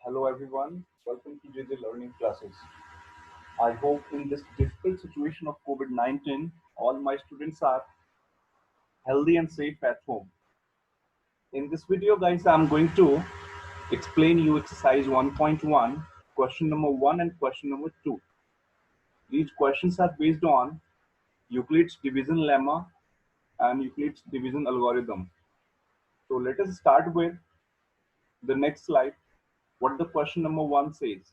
Hello everyone, welcome to JJ Learning Classes. I hope in this difficult situation of COVID-19, all my students are healthy and safe at home. In this video guys, I'm going to explain you exercise 1.1, question number 1 and question number 2. These questions are based on Euclid's division lemma and Euclid's division algorithm. So let us start with the next slide, what the question number 1 says.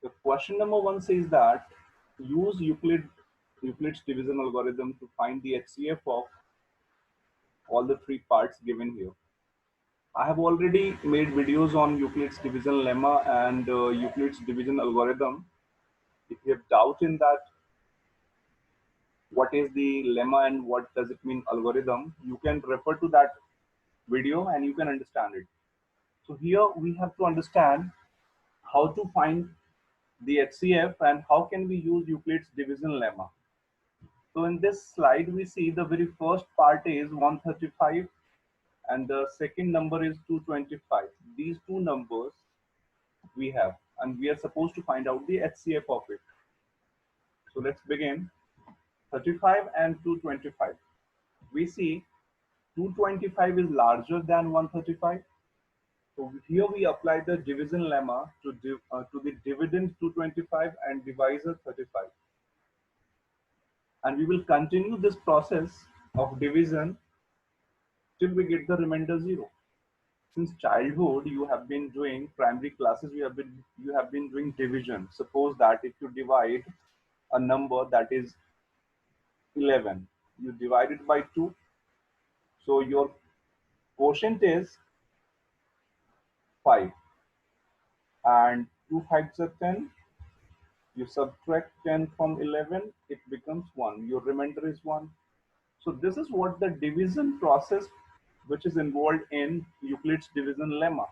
The question number 1 says that use Euclid's division algorithm to find the HCF of all the three parts given here. I have already made videos on Euclid's division lemma and Euclid's division algorithm. If you have doubt in that, what is the lemma and what does it mean algorithm, you can refer to that video and you can understand it. So here we have to understand how to find the HCF and how can we use Euclid's division lemma. So in this slide, we see the very first part is 135 and the second number is 225. These two numbers we have and we are supposed to find out the HCF of it. So let's begin. 35 and 225. We see 225 is larger than 135. So here we apply the division lemma to the dividend 225 and divisor 35. And we will continue this process of division till we get the remainder 0. Since childhood you have been doing primary classes, you have been doing division. Suppose that if you divide a number that is 11, you divide it by 2, so your quotient is 5 and 2 5s are 10. You subtract 10 from 11, it becomes 1. Your remainder is 1. So this is what the division process which is involved in Euclid's division lemma.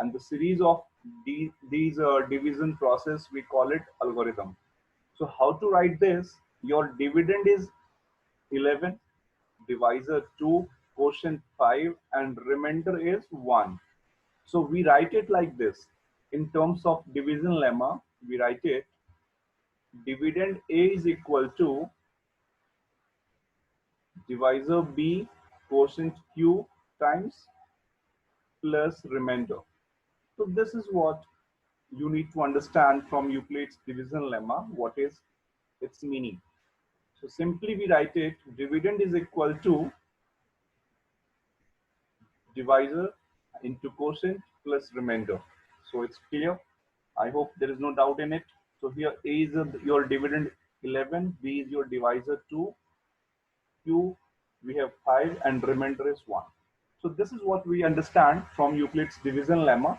And the series of these division process, we call it algorithm. So how to write this? Your dividend is 11, divisor 2, quotient 5, and remainder is 1. So we write it like this. In terms of division lemma, we write it dividend A is equal to divisor B quotient Q times plus remainder. So this is what you need to understand from Euclid's division lemma, what is its meaning. So simply we write it, dividend is equal to divisor into quotient plus remainder. So it's clear. I hope there is no doubt in it. So here A is your dividend 11, B is your divisor 2, Q we have 5 and remainder is 1. So this is what we understand from Euclid's division lemma.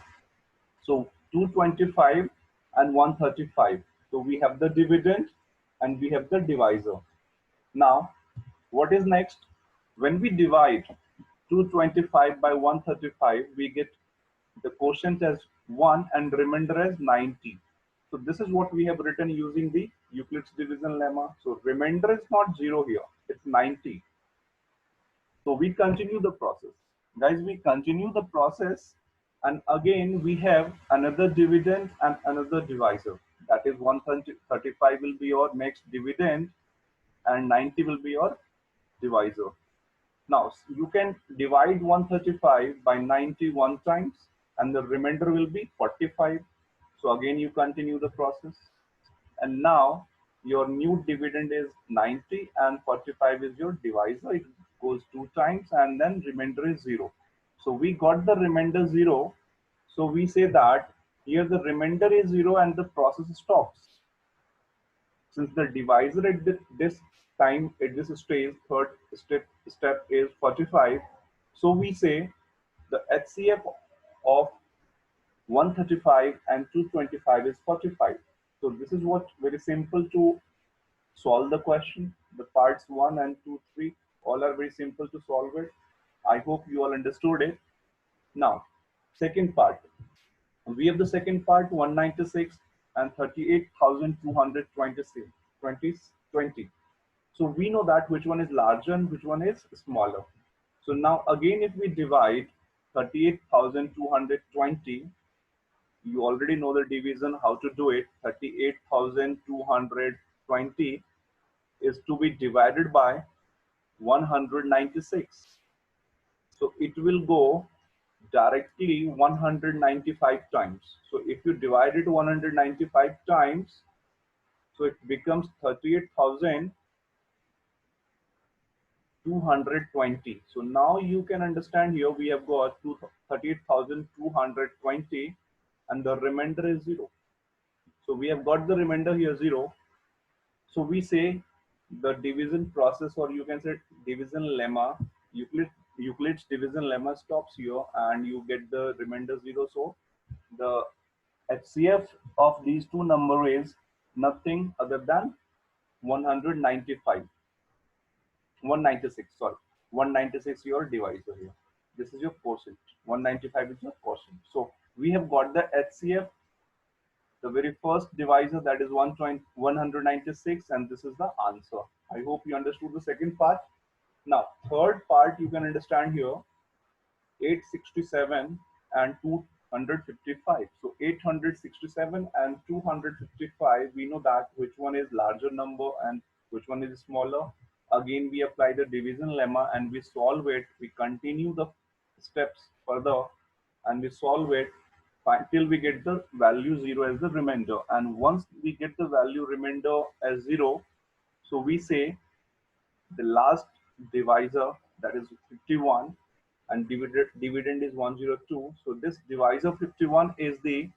So 225 and 135. So we have the dividend and we have the divisor. Now, what is next? When we divide 225 by 135, we get the quotient as 1 and remainder as 90. So this is what we have written using the Euclid's division lemma. So remainder is not 0 here, it's 90. So we continue the process. Guys, we continue the process and again we have another dividend and another divisor. That is 135 will be your next dividend and 90 will be your divisor. Now you can divide 135 by 91 times and the remainder will be 45. So again you continue the process and now your new dividend is 90 and 45 is your divisor. It goes 2 times and then remainder is 0. So we got the remainder 0. So we say that here the remainder is 0 and the process stops. Since the divisor at this time, at this stage, third step is 45. So we say the HCF of 135 and 225 is 45. So this is what very simple to solve the question. The parts 1 and 2, 3 all are very simple to solve it. I hope you all understood it. Now, second part. We have the second part 196 and 38,220. So we know that which one is larger and which one is smaller. So now again if we divide 38,220 You already know the division, how to do it. 38,220 is to be divided by 196. So it will go directly 195 times. So if you divide it 195 times, so it becomes 38,220. So now you can understand here we have got 38,220 and the remainder is 0. So we have got the remainder here 0. So we say the division process, or you can say division lemma, Euclid's division lemma stops here and you get the remainder 0. So the HCF of these two numbers is nothing other than 195, 196, sorry, 196 your divisor here. This is your quotient. 195 is your quotient. So we have got the HCF, the very first divisor, that is 196, and this is the answer. I hope you understood the second part. Now third part you can understand here, 867 and 255. So 867 and 255, we know that which one is larger number and which one is smaller. Again we apply the division lemma and we solve it. We continue the steps further and we solve it till we get the value 0 as the remainder. And once we get the value remainder as 0, so we say the last divisor, that is 51, and dividend is 102. So this divisor 51 is the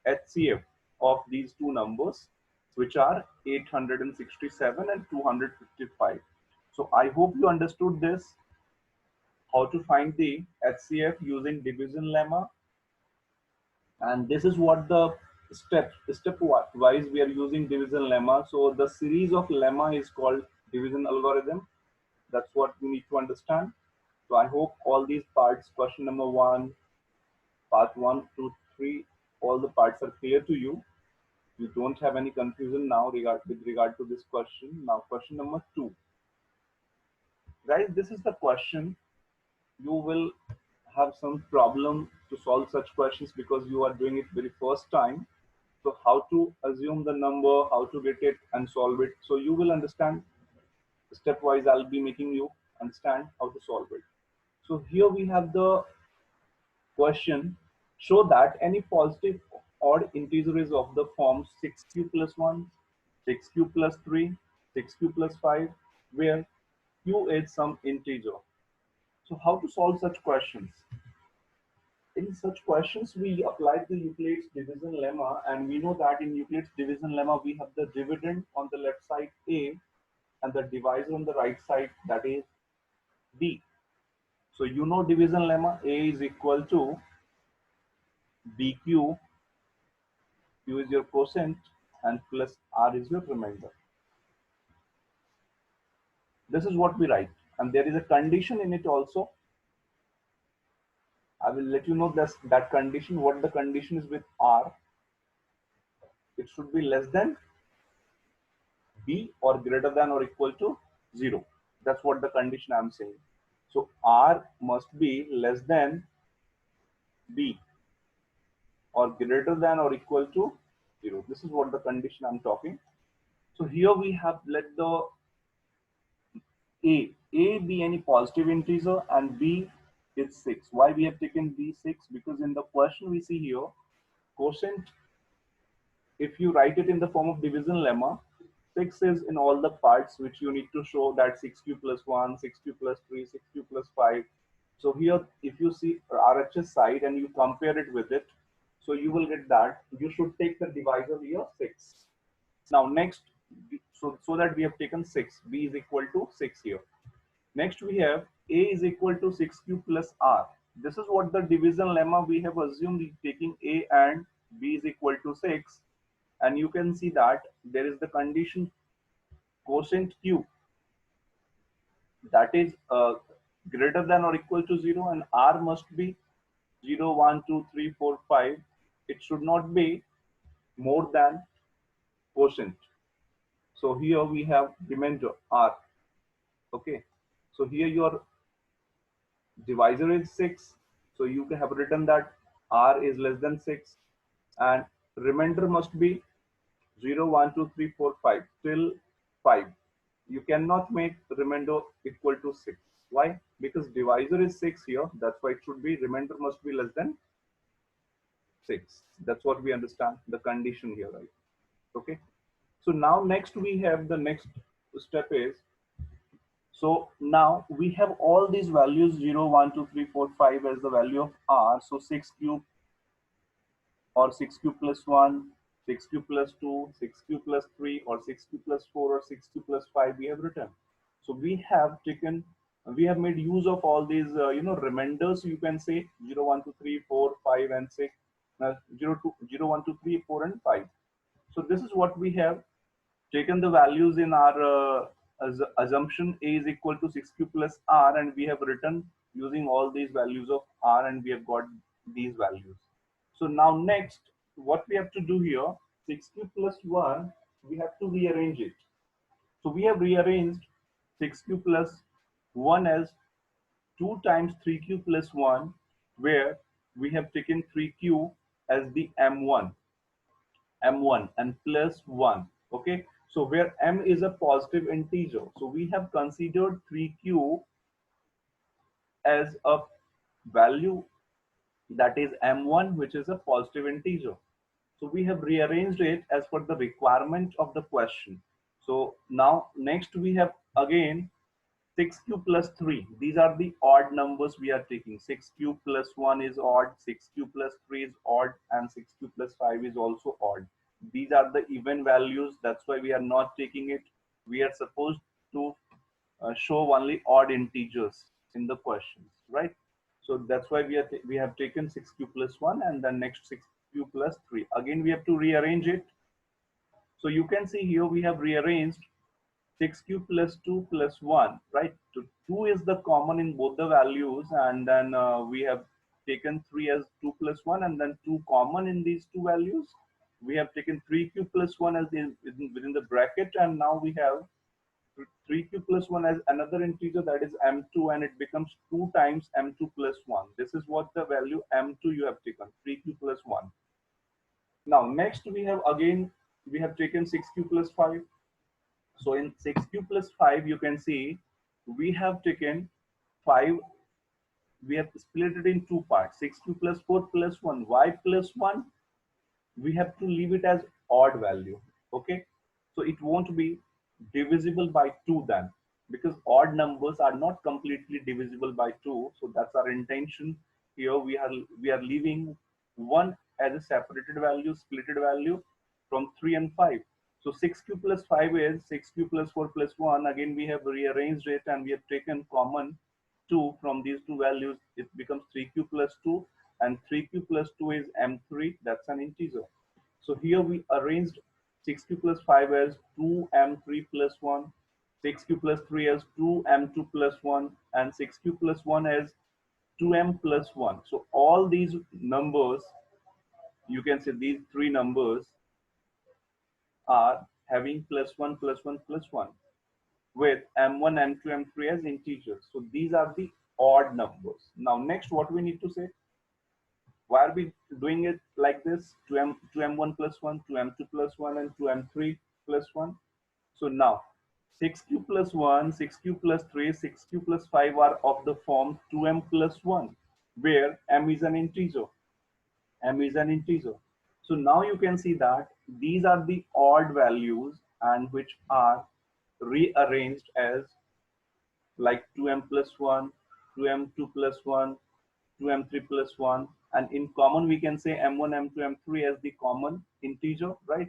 HCF of these two numbers, which are 867 and 255. So I hope you understood this, how to find the HCF using division lemma. And this is what the step-wise we are using division lemma. So the series of lemma is called division algorithm. That's what you need to understand. So I hope all these parts, question number 1, part 1, 2, 3, all the parts are clear to you. You don't have any confusion now with regard to this question. Now question number 2. Guys, this is the question. You will have some problem to solve such questions because you are doing it very first time. So how to assume the number, how to get it and solve it. So you will understand stepwise. I'll be making you understand how to solve it. So here we have the question. Show that any positive odd integer is of the form 6q plus 1, 6q plus 3, 6q plus 5, where q is some integer. So how to solve such questions? In such questions, we applied the Euclid's division lemma, and we know that in Euclid's division lemma, we have the dividend on the left side a, and the divisor on the right side, that is b. So you know division lemma, a is equal to bq, q is your quotient, and plus r is your remainder. This is what we write, and there is a condition in it also. I will let you know that condition, what the condition is with r. It should be less than b or greater than or equal to 0. That's what the condition I'm saying. So r must be less than b or greater than or equal to 0. This is what the condition I'm talking. So here we have let the a be any positive integer and b is 6. Why we have taken b 6? Because in the question we see here, quotient, if you write it in the form of division lemma, 6 is in all the parts which you need to show, that 6q plus 1, 6q plus 3, 6q plus 5. So here, if you see RHS side and you compare it with it, so you will get that you should take the divisor here 6. Now next, so that we have taken 6, b is equal to 6 here. Next we have a is equal to 6q plus r. This is what the division lemma we have assumed, taking a and b is equal to 6. And you can see that there is the condition quotient q, that is greater than or equal to 0, and r must be 0, 1, 2, 3, 4, 5. It should not be more than quotient. So here we have remainder r. Okay, so here your divisor is 6, so you have written that r is less than 6, and remainder must be 0, 1, 2, 3, 4, 5 till 5. You cannot make remainder equal to 6. Why? Because divisor is 6 here. That's why it should be remainder must be less than 6. That's what we understand the condition here, right? Okay. So now next we have the next step is, so now we have all these values 0, 1, 2, 3, 4, 5 as the value of r. So 6 cube or 6 cube plus 1, 6 cube plus 2, 6 cube plus 3, or 6 cube plus 4, or 6 cube plus 5 we have written. So we have made use of all these remainders. You can say 0, 1, 2, 3, 4, 5, and 6, 0, 2, 0, 1, 2, 3, 4, and 5. So this is what we have taken the values in our assumption a is equal to 6q plus r, and we have written using all these values of r, and we have got these values. So now next, what we have to do here, 6q plus 1, we have to rearrange it. So we have rearranged 6q plus 1 as 2 times 3q plus 1, where we have taken 3q as the m1 and plus 1. Okay, so where m is a positive integer, so we have considered 3q as a value that is m1, which is a positive integer. So we have rearranged it as per the requirement of the question. So now next we have again 6q plus 3. These are the odd numbers we are taking. 6q plus 1 is odd, 6q plus 3 is odd, and 6q plus 5 is also odd. These are the even values. That's why we are not taking it. We are supposed to show only odd integers in the questions, right? So that's why we have taken 6q plus 1, and then next 6q plus 3. Again, we have to rearrange it. So you can see here we have rearranged 6q plus 2 plus 1, right? So 2 is the common in both the values, and then we have taken 3 as 2 plus 1, and then 2 common in these two values. We have taken 3q plus 1 as within the bracket, and now we have 3q plus 1 as another integer, that is m2, and it becomes 2 times m2 plus 1. This is what the value m2 you have taken, 3q plus 1. Now next we have taken 6q plus 5. So in 6q plus 5, you can see we have taken 5, we have split it in two parts, 6q plus 4 plus 1. Why plus 1? We have to leave it as odd value. Okay, so it won't be divisible by 2 then, because odd numbers are not completely divisible by 2. So that's our intention here. We are leaving 1 as a separated value, splitted value from 3 and 5. So 6q plus 5 is 6q plus 4 plus 1. Again, we have rearranged it, and we have taken common 2 from these two values. It becomes 3q plus 2, and 3q plus 2 is m3. That's an integer. So here we arranged 6q plus 5 as 2m3 plus 1, 6q plus 3 as 2m2 plus 1, and 6q plus 1 as 2m plus 1. So all these numbers, you can say these three numbers are having plus 1 plus 1 plus 1 with m1, m2, m3 as integers. So these are the odd numbers. Now next, what we need to say, why are we doing it like this? 2m1 plus 1, 2m2 plus 1, and 2m3 plus 1. So now 6q plus 1, 6q plus 3, 6q plus 5 are of the form 2m plus 1, where m is an integer. M is an integer. So now you can see that these are the odd values, and which are rearranged as like 2m plus 1, 2m2 plus 1, 2m3 plus 1, and in common we can say m1, m2, m3 as the common integer, right?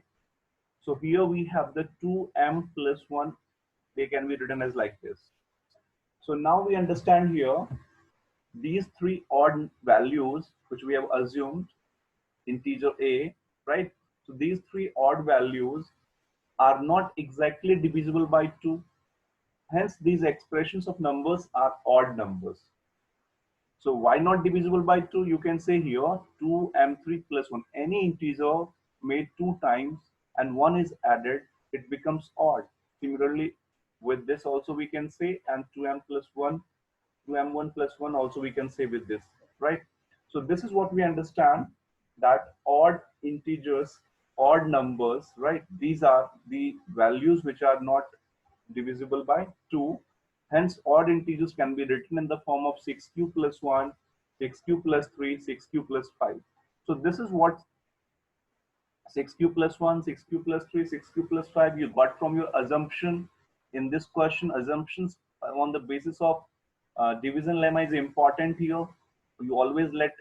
So here we have the 2m plus 1. They can be written as like this. So now we understand here these three odd values which we have assumed integer a, right? So these three odd values are not exactly divisible by 2. Hence, these expressions of numbers are odd numbers. So why not divisible by 2? You can say here 2m3 plus 1. Any integer made 2 times and 1 is added, it becomes odd. Similarly, with this also we can say, and 2m plus 1, 2m1 plus 1 also we can say with this, right? So this is what we understand. that odd integers, odd numbers, right? These are the values which are not divisible by 2. Hence, odd integers can be written in the form of 6q plus 1, 6q plus 3, 6q plus 5. So this is what 6q plus 1, 6q plus 3, 6q plus 5 you got from your assumption in this question. Assumptions on the basis of division lemma is important here. You always let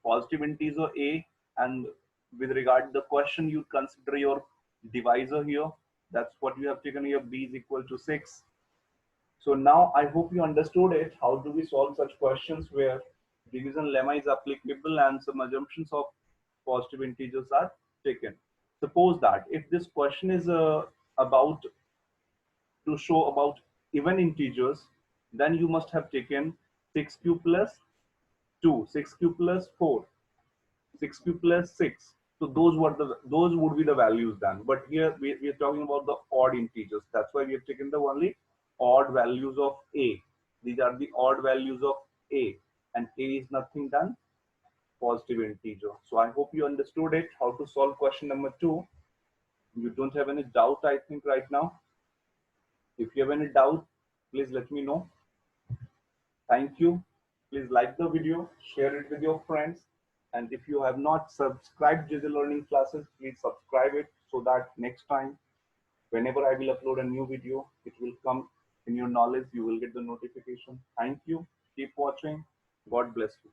positive integer a, and with regard to the question you consider your divisor here. That's what you have taken here, b is equal to 6. So now I hope you understood it. How do we solve such questions where division lemma is applicable and some assumptions of positive integers are taken? Suppose that if this question is about to show about even integers, then you must have taken 6q plus 2, 6q plus 4, 6q plus 6. So those would be the values then. But here we are talking about the odd integers. That's why we have taken the only odd values of a. These are the odd values of a, and a is nothing than positive integer. So I hope you understood it. How to solve question number 2. You don't have any doubt, I think, right now. If you have any doubt, please let me know. Thank you. Please like the video, share it with your friends. And if you have not subscribed JJ Learning Classes, please subscribe it so that next time, whenever I will upload a new video, it will come in your knowledge. You will get the notification. Thank you. Keep watching. God bless you.